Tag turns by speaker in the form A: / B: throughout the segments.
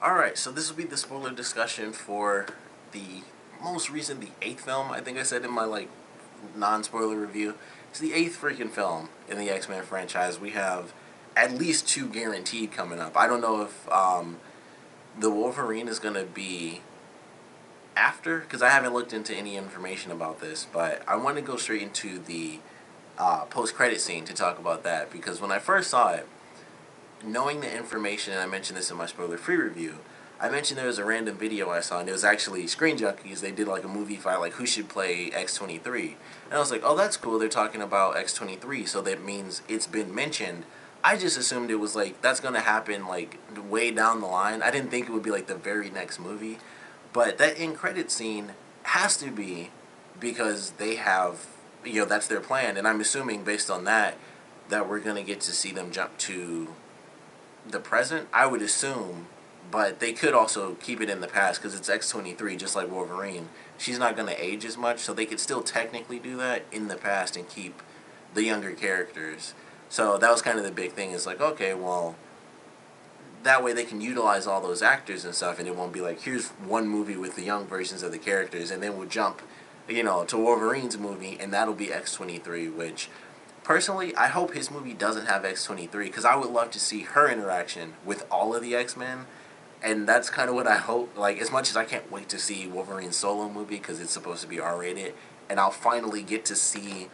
A: Alright, so this will be the spoiler discussion for the most recent, the 8th film, I think I said in my, non-spoiler review. It's the 8th freaking film in the X-Men franchise. We have at least 2 guaranteed coming up. I don't know if the Wolverine is going to be after, because I haven't looked into any information about this, but I want to go straight into the post-credit scene to talk about that, because when I first saw it, knowing the information, and I mentioned this in my spoiler-free review, I mentioned there was a random video I saw, and it was actually Screen Junkies. They did like a movie fight, like who should play X-23. And I was like, oh, that's cool. They're talking about X-23, so that means it's been mentioned. I just assumed it was like, that's going to happen like way down the line. I didn't think it would be like the very next movie. But that end-credit scene has to be because they have, that's their plan. And I'm assuming based on that, that we're going to get to see them jump to the present, I would assume, but they could also keep it in the past because it's X-23, just like Wolverine. She's not going to age as much, so they could still technically do that in the past and keep the younger characters. So that was kind of the big thing, is like, okay, well, that way they can utilize all those actors and stuff, and it won't be like, here's one movie with the young versions of the characters, and then we'll jump, to Wolverine's movie, and that'll be X-23, which... personally, I hope his movie doesn't have X-23, because I would love to see her interaction with all of the X-Men, and that's kind of what I hope. Like, as much as I can't wait to see Wolverine's solo movie, because it's supposed to be R-rated, and I'll finally get to see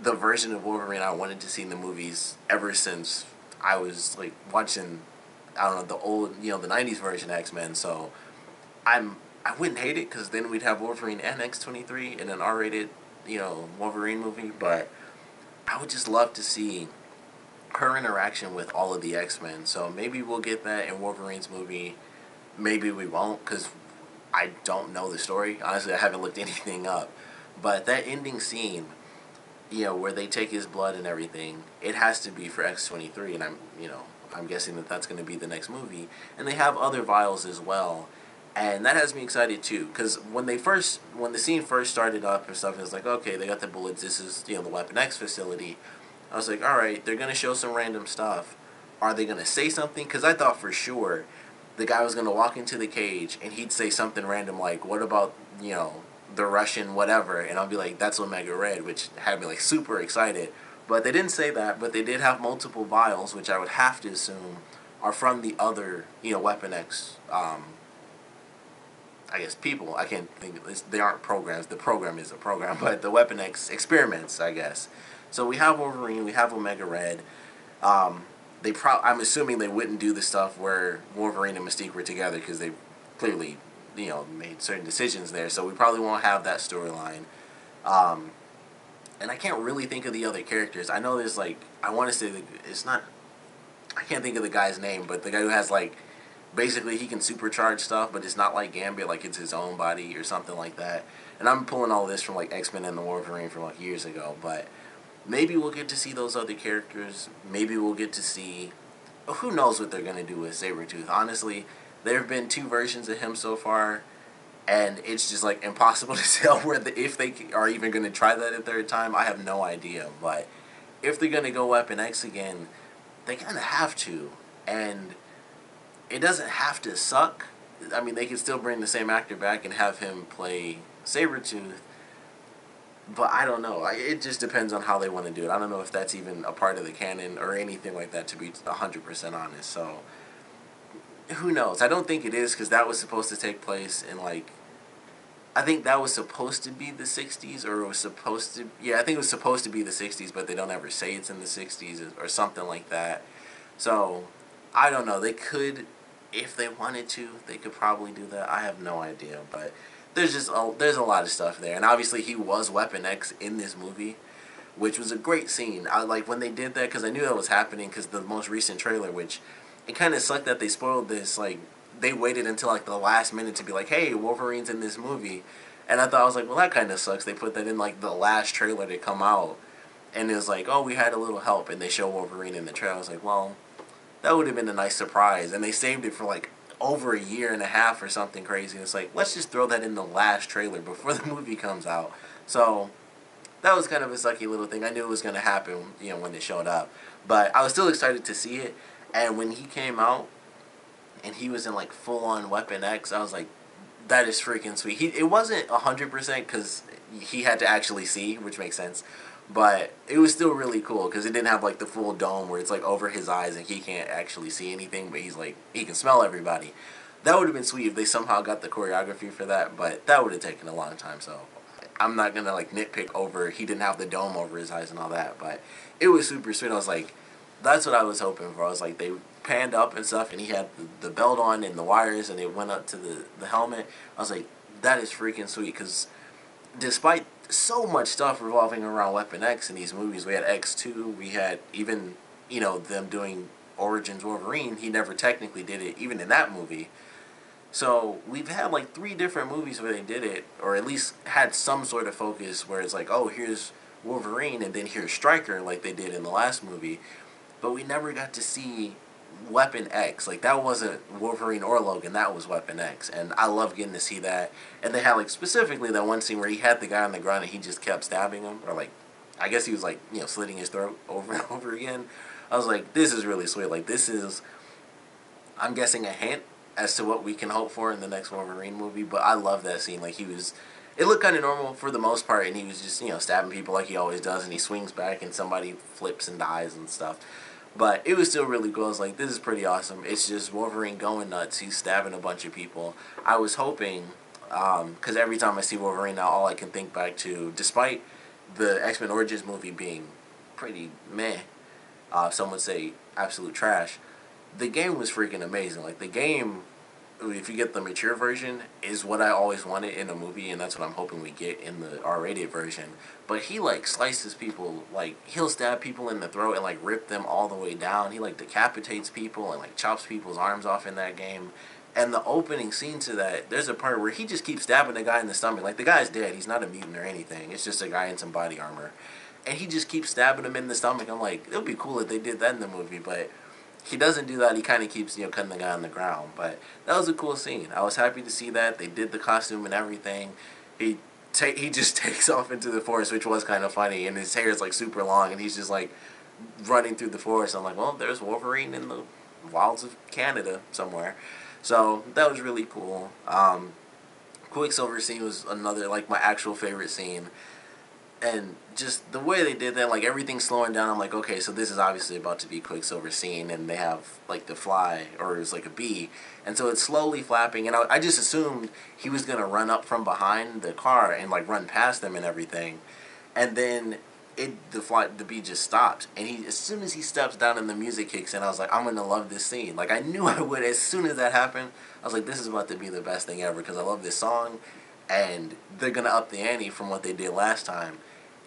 A: the version of Wolverine I wanted to see in the movies ever since I was, watching, I don't know, the old, the 90s version of X-Men, so I wouldn't hate it, because then we'd have Wolverine and X-23 in an R-rated, Wolverine movie, but... I would just love to see her interaction with all of the X-Men. So maybe we'll get that in Wolverine's movie. Maybe we won't, because I don't know the story. Honestly, I haven't looked anything up. But that ending scene, where they take his blood and everything, it has to be for X-23. And I'm guessing that that's going to be the next movie. And they have other vials as well. And that has me excited too, because when the scene first started up and stuff, it was like, okay, they got the bullets, this is, the Weapon X facility. I was like, alright, they're going to show some random stuff. Are they going to say something? Because I thought for sure the guy was going to walk into the cage and he'd say something random like, what about, the Russian whatever? And I'll be like, that's Omega Red, which had me, super excited. But they didn't say that, but they did have multiple vials, which I would have to assume are from the other, Weapon X, I guess people, I can't think of this, they aren't programs, the program is a program, but the Weapon X experiments, I guess. So we have Wolverine, we have Omega Red. I'm assuming they wouldn't do the stuff where Wolverine and Mystique were together, because they clearly, made certain decisions there, so we probably won't have that storyline. And I can't really think of the other characters. I know there's, I want to say, I can't think of the guy's name, but the guy who has, basically, he can supercharge stuff, but it's not like Gambit, it's his own body or something like that. And I'm pulling all this from, X-Men and the Wolverine from, years ago. But maybe we'll get to see those other characters. Maybe we'll get to see... who knows what they're going to do with Sabretooth. Honestly, there have been 2 versions of him so far, and it's just, impossible to tell if they are even going to try that a third time. I have no idea. But if they're going to go Weapon X again, they kind of have to. And... it doesn't have to suck. I mean, they can still bring the same actor back and have him play Sabretooth. But I don't know. It just depends on how they want to do it. I don't know if that's even a part of the canon or anything like that, to be 100% honest. So, who knows? I don't think it is, because that was supposed to take place in, I think that was supposed to be the 60s, or it was supposed to... yeah, I think it was supposed to be the 60s, but they don't ever say it's in the 60s or something like that. So, I don't know. They could... if they wanted to, they could probably do that. I have no idea, but there's a lot of stuff there. And obviously he was Weapon X in this movie, which was a great scene. I when they did that, because I knew that was happening, because the most recent trailer, which it kind of sucked that they spoiled this, they waited until the last minute to be like, hey, Wolverine's in this movie. And I thought, I was like, well, that kind of sucks. They put that in the last trailer to come out, and it was like, oh, we had a little help, and they show Wolverine in the trailer. I was like, well, that would have been a nice surprise. And they saved it for over a year and a half or something crazy. It's let's just throw that in the last trailer before the movie comes out. So that was kind of a sucky little thing. I knew it was going to happen, when it showed up. But I was still excited to see it. And when he came out, and he was in like full on Weapon X. I was like, that is freaking sweet. It wasn't 100% because he had to actually see, which makes sense. But it was still really cool because it didn't have like the full dome where it's like over his eyes and he can't actually see anything, but he's like, he can smell everybody. That would have been sweet if they somehow got the choreography for that, but that would have taken a long time. So I'm not gonna like nitpick over he didn't have the dome over his eyes and all that, but it was super sweet. I was like, that's what I was hoping for. I was like, they panned up and stuff, and he had the belt on and the wires, and it went up to the helmet. I was like, that is freaking sweet because despite so much stuff revolving around Weapon X in these movies, we had X2, we had even, you know, them doing Origins Wolverine. He never technically did it, even in that movie. So we've had like 3 different movies where they did it, or at least had some sort of focus where it's like, oh, here's Wolverine, and then here's Stryker, like they did in the last movie. But we never got to see Weapon X. Like, that wasn't Wolverine or Logan, that was Weapon X. And I love getting to see that. And they had, like, specifically that one scene where he had the guy on the ground and he just kept stabbing him. Or, like, I guess he was, like, you know, slitting his throat over and over again. I was like, this is really sweet. Like, this is, I'm guessing, a hint as to what we can hope for in the next Wolverine movie. But I love that scene. Like, he was, it looked kind of normal for the most part. And he was just, you know, stabbing people like he always does. And he swings back and somebody flips and dies and stuff. But it was still really cool. I was like, this is pretty awesome. It's just Wolverine going nuts. He's stabbing a bunch of people. I was hoping, because every time I see Wolverine now, all I can think back to, despite the X-Men Origins movie being pretty meh, some would say absolute trash, the game was freaking amazing. Like, the game, if you get the mature version, is what I always wanted in a movie, and that's what I'm hoping we get in the R-rated version. But he, like, slices people, like, he'll stab people in the throat and, like, rip them all the way down. He, like, decapitates people and, like, chops people's arms off in that game. And the opening scene to that, there's a part where he just keeps stabbing the guy in the stomach. Like, the guy's dead. He's not a mutant or anything. It's just a guy in some body armor. And he just keeps stabbing him in the stomach. I'm like, it would be cool if they did that in the movie, but he doesn't do that. He kind of keeps, you know, cutting the guy on the ground. But that was a cool scene. I was happy to see that. They did the costume and everything. He just takes off into the forest, which was kind of funny. And his hair is, like, super long. And he's just, like, running through the forest. I'm like, well, there's Wolverine in the wilds of Canada somewhere. So that was really cool. Quicksilver scene was another, like, my actual favorite scene. And just the way they did that, like, everything slowing down, I'm like, okay, so this is obviously about to be Quicksilver scene, and they have, like, the fly, or it's like a bee, and so it's slowly flapping, and I just assumed he was going to run up from behind the car and, like, run past them and everything, and then the bee just stops, and as soon as he steps down and the music kicks in, I was like, I'm going to love this scene. Like, I knew I would. As soon as that happened, I was like, this is about to be the best thing ever, because I love this song, and they're going to up the ante from what they did last time.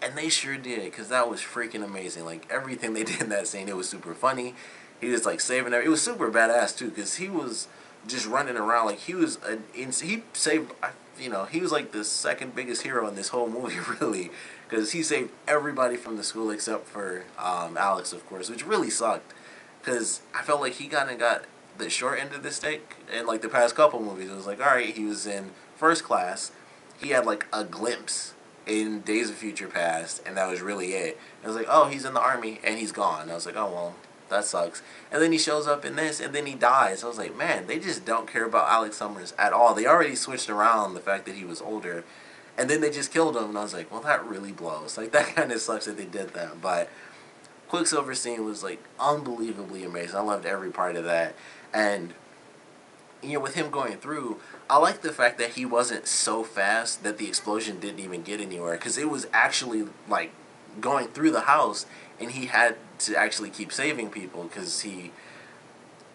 A: And they sure did, because that was freaking amazing. Like, everything they did in that scene, it was super funny. He was, like, saving everything. It was super badass, too, because he was just running around. Like, he was, he saved, you know, he was, like, the second biggest hero in this whole movie, really. Because he saved everybody from the school except for Alex, of course, which really sucked. Because I felt like he kind of got the short end of the stick in, like, the past couple movies. It was like, alright, he was in First Class. He had, like, a glimpse in Days of Future Past, and that was really it. I was like, oh, he's in the army, and he's gone. I was like, oh, well, that sucks. And then he shows up in this, and then he dies. I was like, man, they just don't care about Alex Summers at all. They already switched around the fact that he was older, and then they just killed him, and I was like, well, that really blows. Like, that kind of sucks that they did that, but Quicksilver scene was, like, unbelievably amazing. I loved every part of that, and you know, with him going through, I like the fact that he wasn't so fast that the explosion didn't even get anywhere, because it was actually, like, going through the house, and he had to actually keep saving people, because he,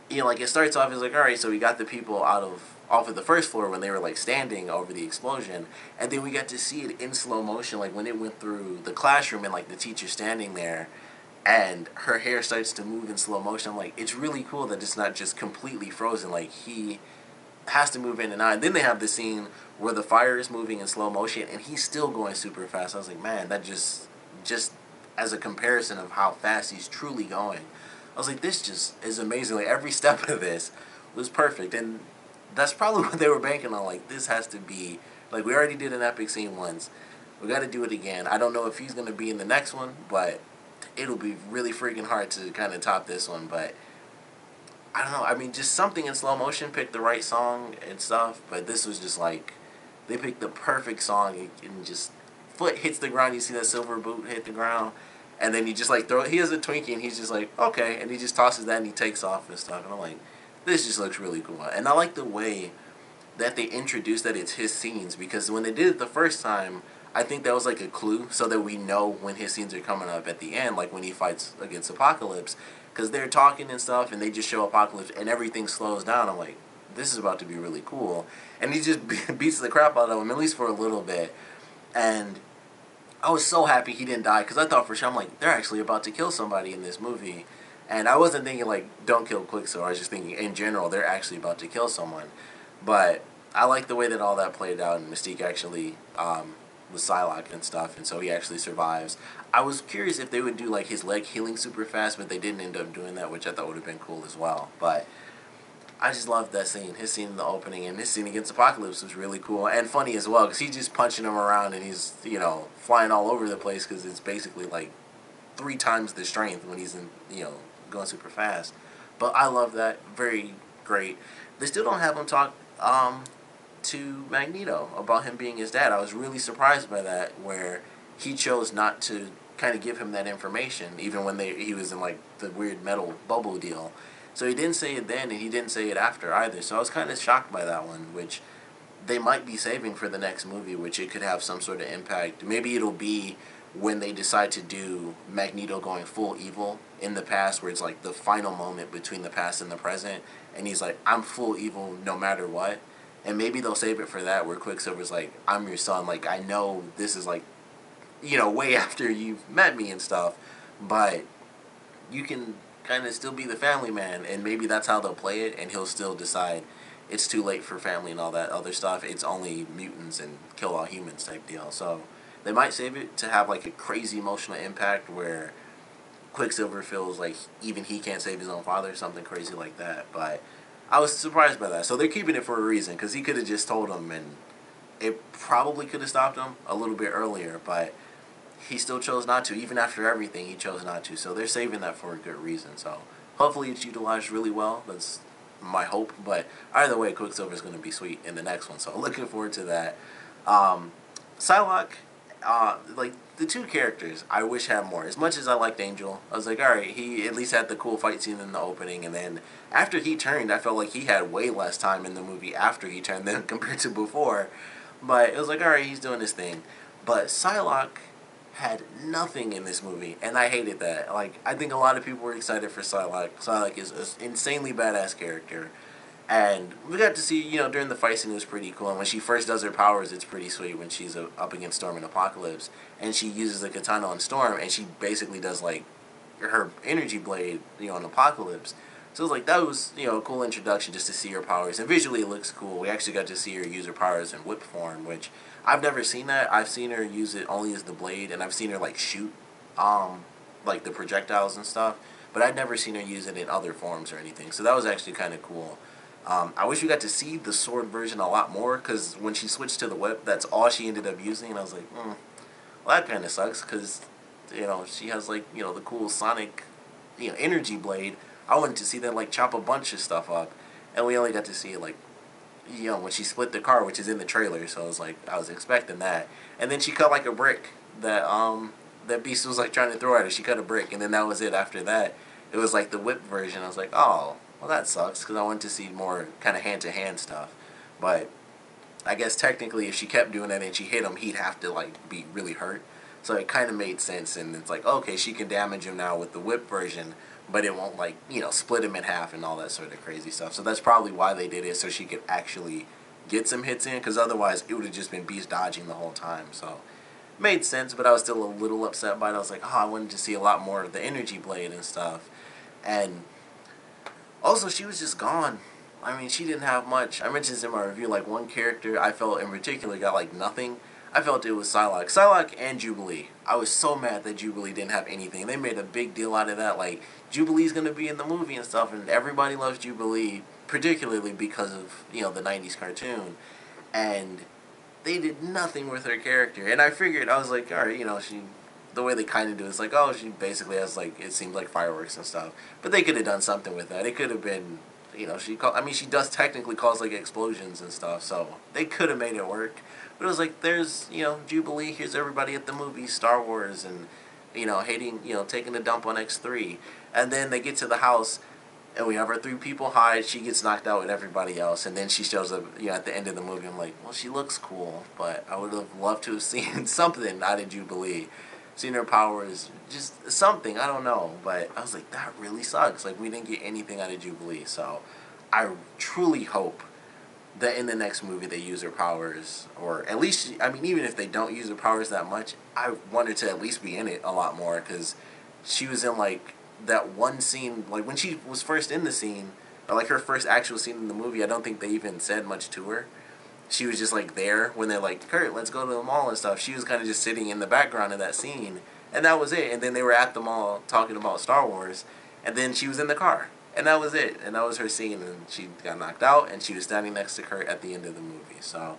A: you know, like, it starts off as like, alright, so we got the people off of the first floor when they were, like, standing over the explosion, and then we got to see it in slow motion, like, when it went through the classroom, and, like, the teacher standing there, and her hair starts to move in slow motion. I'm like, it's really cool that it's not just completely frozen. Like, he has to move in and out. And then they have the scene where the fire is moving in slow motion, and he's still going super fast. I was like, man, that just as a comparison of how fast he's truly going, I was like, this just is amazing. Like, every step of this was perfect. And that's probably what they were banking on. Like, this has to be, like, we already did an epic scene once. We got to do it again. I don't know if he's going to be in the next one, but it'll be really freaking hard to kind of top this one. But I don't know. I mean, just something in slow motion picked the right song and stuff. But this was just like they picked the perfect song and just foot hits the ground. You see that silver boot hit the ground, and then he just like throw. He has a Twinkie and he's just like okay, and he just tosses that and he takes off and stuff. And I'm like, this just looks really cool. And I like the way that they introduced that it's his scenes because when they did it the first time, I think that was like a clue so that we know when his scenes are coming up at the end, like when he fights against Apocalypse, because they're talking and stuff and they just show Apocalypse and everything slows down. I'm like, this is about to be really cool, and he just beats the crap out of him at least for a little bit, and I was so happy he didn't die because I thought for sure I'm like they're actually about to kill somebody in this movie, and I wasn't thinking like don't kill Quicksilver. I was just thinking in general they're actually about to kill someone, but I like the way that all that played out and Mystique actually was Psylocke and stuff, and so he actually survives. I was curious if they would do like his leg healing super fast, but they didn't end up doing that, which I thought would have been cool as well. But I just loved that scene. His scene in the opening and his scene against Apocalypse was really cool and funny as well because he's just punching him around and he's flying all over the place because it's basically like 3 times the strength when he's in going super fast. But I love that. Very great. They still don't have him talk to Magneto about him being his dad. I was really surprised by that, where he chose not to kind of give him that information, even when he was in like the weird metal bubble deal. So he didn't say it then, and he didn't say it after either. So I was kind of shocked by that one, which they might be saving for the next movie, which it could have some sort of impact. Maybe it'll be when they decide to do Magneto going full evil in the past, where it's like the final moment between the past and the present, and he's like, I'm full evil no matter what. And maybe they'll save it for that, where Quicksilver's like, I'm your son, like, I know this is like, way after you've met me and stuff, but you can kind of still be the family man, and maybe that's how they'll play it, and he'll still decide it's too late for family and all that other stuff. It's only mutants and kill all humans type deal. So they might save it to have like a crazy emotional impact where Quicksilver feels like even he can't save his own father, something crazy like that. But I was surprised by that. So they're keeping it for a reason because he could have just told him and it probably could have stopped him a little bit earlier, but he still chose not to. Even after everything, he chose not to. So they're saving that for a good reason. So hopefully it's utilized really well. That's my hope. But either way, Quicksilver is going to be sweet in the next one. So looking forward to that. Psylocke, like the two characters, I wish had more. As much as I liked Angel, I was like, all right, he at least had the cool fight scene in the opening, and then after he turned, I felt like he had way less time in the movie after he turned than compared to before. But it was like, all right, he's doing his thing. But Psylocke had nothing in this movie, and I hated that. Like, I think a lot of people were excited for Psylocke. Psylocke is an insanely badass character. And we got to see, during the fight scene, it was pretty cool. And when she first does her powers, it's pretty sweet when she's up against Storm and Apocalypse. And she uses the katana on Storm, and she basically does, like, her energy blade, on Apocalypse. So it was like, that was, a cool introduction just to see her powers. And visually, it looks cool. We actually got to see her use her powers in whip form, which I've never seen that. I've seen her use it only as the blade, and I've seen her, like, shoot, like, the projectiles and stuff. But I'd never seen her use it in other forms or anything. So that was actually kind of cool. I wish we got to see the sword version a lot more, because when she switched to the whip, that's all she ended up using, and I was like, well, that kind of sucks, because, she has, like, the cool sonic, energy blade. I wanted to see that, like, chop a bunch of stuff up, and we only got to see it, like, when she split the car, which is in the trailer, so I was like, I was expecting that. And then she cut, like, a brick that Beast was, like, trying to throw at her. She cut a brick, and then that was it. After that, it was, like, the whip version. I was like, oh, well, that sucks, because I wanted to see more kind of hand-to-hand stuff. But I guess technically if she kept doing that and she hit him, he'd have to, like, be really hurt. So it kind of made sense, and it's like, okay, she can damage him now with the whip version, but it won't, like, split him in half and all that sort of crazy stuff. So that's probably why they did it, so she could actually get some hits in, because otherwise it would have just been Beast dodging the whole time. So made sense, but I was still a little upset by it. I was like, oh, I wanted to see a lot more of the energy blade and stuff. And also, she was just gone. I mean, she didn't have much. I mentioned this in my review, like, one character I felt in particular got, like, nothing. I felt it was Psylocke. Psylocke and Jubilee. I was so mad that Jubilee didn't have anything. They made a big deal out of that. Like, Jubilee's going to be in the movie and stuff, and everybody loves Jubilee, particularly because of, the 90s cartoon. And they did nothing with her character. And I figured, I was like, all right, the way they kind of do it is like, oh, she basically has like, it seems like fireworks and stuff. But they could have done something with that. It could have been, you know, she does technically cause like explosions and stuff, so they could have made it work. But it was like, there's, you know, Jubilee, here's everybody at the movies, Star Wars, and, you know, hating, you know, taking a dump on X3. And then they get to the house, and we have our three people hide. She gets knocked out with everybody else, and then she shows up, you know, at the end of the movie. I'm like, well, she looks cool, but I would have loved to have seen something out of Jubilee. Seen her powers, just something, I don't know. But I was like, that really sucks. Like, we didn't get anything out of Jubilee, so I truly hope that in the next movie they use her powers, or at least, I mean, even if they don't use her powers that much, I want her to at least be in it a lot more, because she was in, like, that one scene, like, when she was first in the scene, or, like, her first actual scene in the movie, I don't think they even said much to her. She was just, like, there when they're like, Kurt, let's go to the mall and stuff. She was kind of just sitting in the background of that scene, and that was it. And then they were at the mall talking about Star Wars, and then she was in the car. And that was it. And that was her scene. And she got knocked out, and she was standing next to Kurt at the end of the movie. So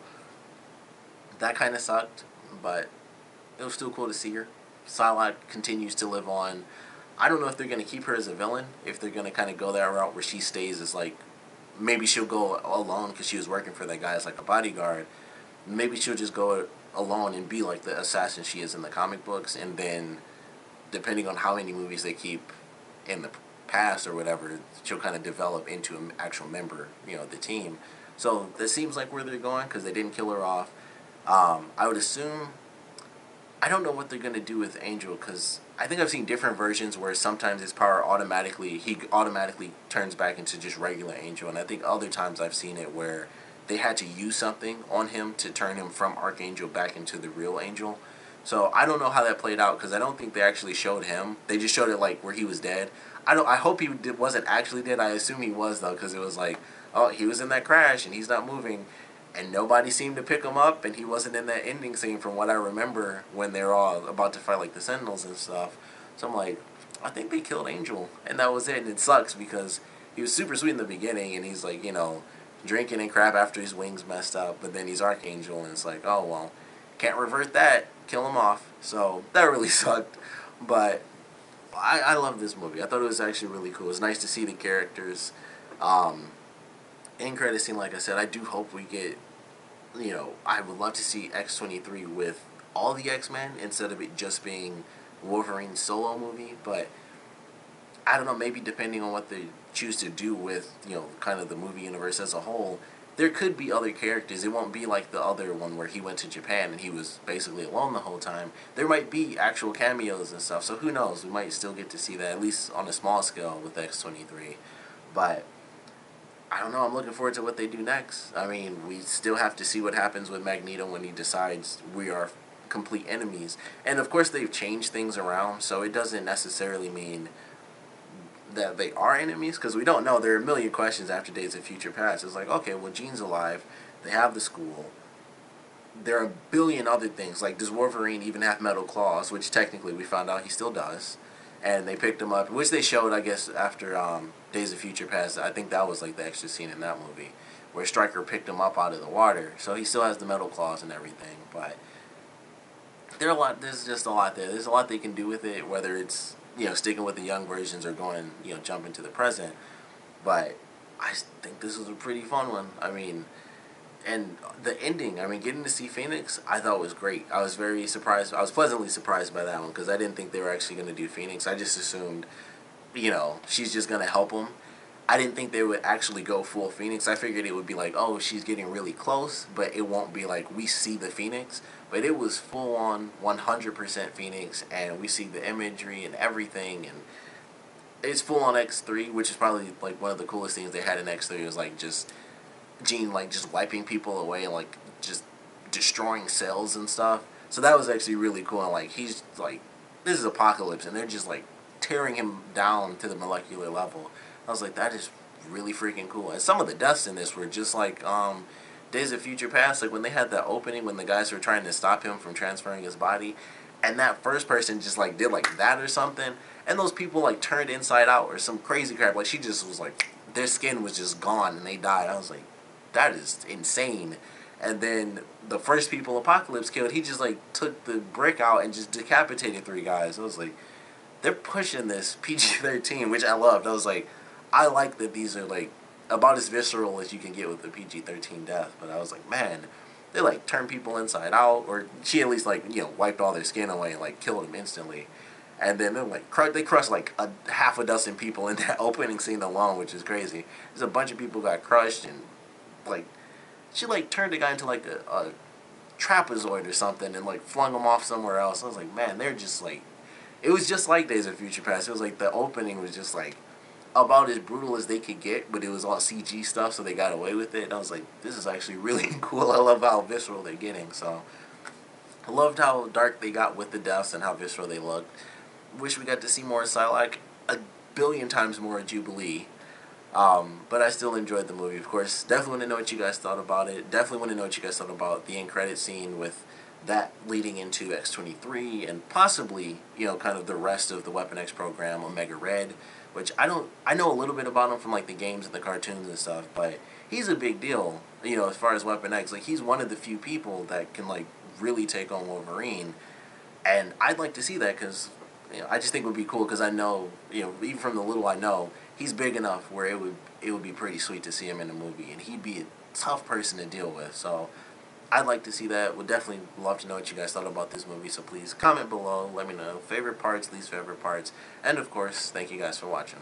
A: that kind of sucked, but it was still cool to see her. Psylocke continues to live on. I don't know if they're going to keep her as a villain, if they're going to kind of go that route where she stays as, like, maybe she'll go alone because she was working for that guy as, like, a bodyguard. Maybe she'll just go alone and be, like, the assassin she is in the comic books, and then, depending on how many movies they keep in the past or whatever, she'll kind of develop into an actual member, you know, of the team. So that seems like where they're going, because they didn't kill her off. I would assume, I don't know what they're going to do with Angel, because I think I've seen different versions where sometimes his power he automatically turns back into just regular Angel, and I think other times I've seen it where they had to use something on him to turn him from Archangel back into the real Angel. So I don't know how that played out, because I don't think they actually showed him. They just showed it, like, where he was dead. I hope wasn't actually dead. I assume he was, though, because it was like, oh, he was in that crash and he's not moving, and nobody seemed to pick him up, and he wasn't in that ending scene from what I remember when they were all about to fight, like, the Sentinels and stuff. So I'm like, I think they killed Angel, and that was it. And it sucks because he was super sweet in the beginning, and he's like, you know, drinking and crap after his wings messed up, but then he's Archangel, and it's like, oh, well, can't revert that, kill him off. So that really sucked, but I love this movie. I thought it was actually really cool. It was nice to see the characters. End credit scene, like I said, I do hope we get, you know, I would love to see X-23 with all the X-Men instead of it just being Wolverine's solo movie, but I don't know, maybe depending on what they choose to do with, you know, kind of the movie universe as a whole, there could be other characters. It won't be like the other one where he went to Japan and he was basically alone the whole time. There might be actual cameos and stuff, so who knows? We might still get to see that, at least on a small scale with X-23. But I don't know, I'm looking forward to what they do next. I mean, we still have to see what happens with Magneto when he decides we are complete enemies. And of course they've changed things around, so it doesn't necessarily mean that they are enemies, because we don't know. There are a million questions after Days of Future Past. It's like, okay, well, Jean's alive, they have the school, there are a billion other things, like, does Wolverine even have metal claws, which technically we found out he still does, and they picked him up, which they showed, I guess, after Days of Future Past. I think that was like the extra scene in that movie, where Stryker picked him up out of the water, so he still has the metal claws and everything, but there's just a lot there. There's a lot they can do with it, whether it's, you know, sticking with the young versions or going, you know, jump into the present. But I think this was a pretty fun one. I mean, and the ending, I mean, getting to see Phoenix, I thought was great. I was very surprised. I was pleasantly surprised by that one, because I didn't think they were actually going to do Phoenix. I just assumed, you know, she's just going to help him. I didn't think they would actually go full Phoenix. I figured it would be like, oh, she's getting really close, but it won't be like we see the Phoenix. But it was full on 100% Phoenix, and we see the imagery and everything, and it's full on X3, which is probably like one of the coolest things they had in X3. Was like just Jean like just wiping people away and like just destroying cells and stuff. So that was actually really cool. And like he's like, this is Apocalypse, and they're just like tearing him down to the molecular level. I was like, that is really freaking cool. And some of the deaths in this were just like Days of Future Past, like when they had that opening when the guys were trying to stop him from transferring his body, and that first person just like did like that or something, and those people like turned inside out or some crazy crap. Like she just was like, their skin was just gone and they died. I was like, that is insane. And then the first people Apocalypse killed, he just like took the brick out and just decapitated 3 guys. I was like, they're pushing this PG-13, which I loved. I was like, I like that these are like about as visceral as you can get with a PG-13 death. But I was like, man, they like turn people inside out, or she at least like wiped all their skin away and like killed them instantly. And then they like they crushed like a half a dozen people in that opening scene alone, which is crazy. There's a bunch of people got crushed, and like she like turned the guy into like a trapezoid or something and like flung him off somewhere else. I was like, man, they're just like, it was just like Days of Future Past. It was like the opening was just like about as brutal as they could get, but it was all CG stuff, so they got away with it. And I was like, this is actually really cool. I love how visceral they're getting. So I loved how dark they got with the deaths and how visceral they looked. Wish we got to see more Psylocke, a billion times more Jubilee. But I still enjoyed the movie, of course. Definitely want to know what you guys thought about it. Definitely want to know what you guys thought about the end credit scene with that leading into X-23 and possibly, kind of the rest of the Weapon X program, Omega Red, which I know a little bit about him from like the games and the cartoons and stuff, but he's a big deal, as far as Weapon X. Like, he's one of the few people that can like really take on Wolverine, and I'd like to see that because I just think it would be cool because I know, even from the little I know, he's big enough where it would be pretty sweet to see him in a movie, and he'd be a tough person to deal with. So I'd like to see that. Would definitely love to know what you guys thought about this movie. So please comment below. Let me know favorite parts, least favorite parts, and of course, thank you guys for watching.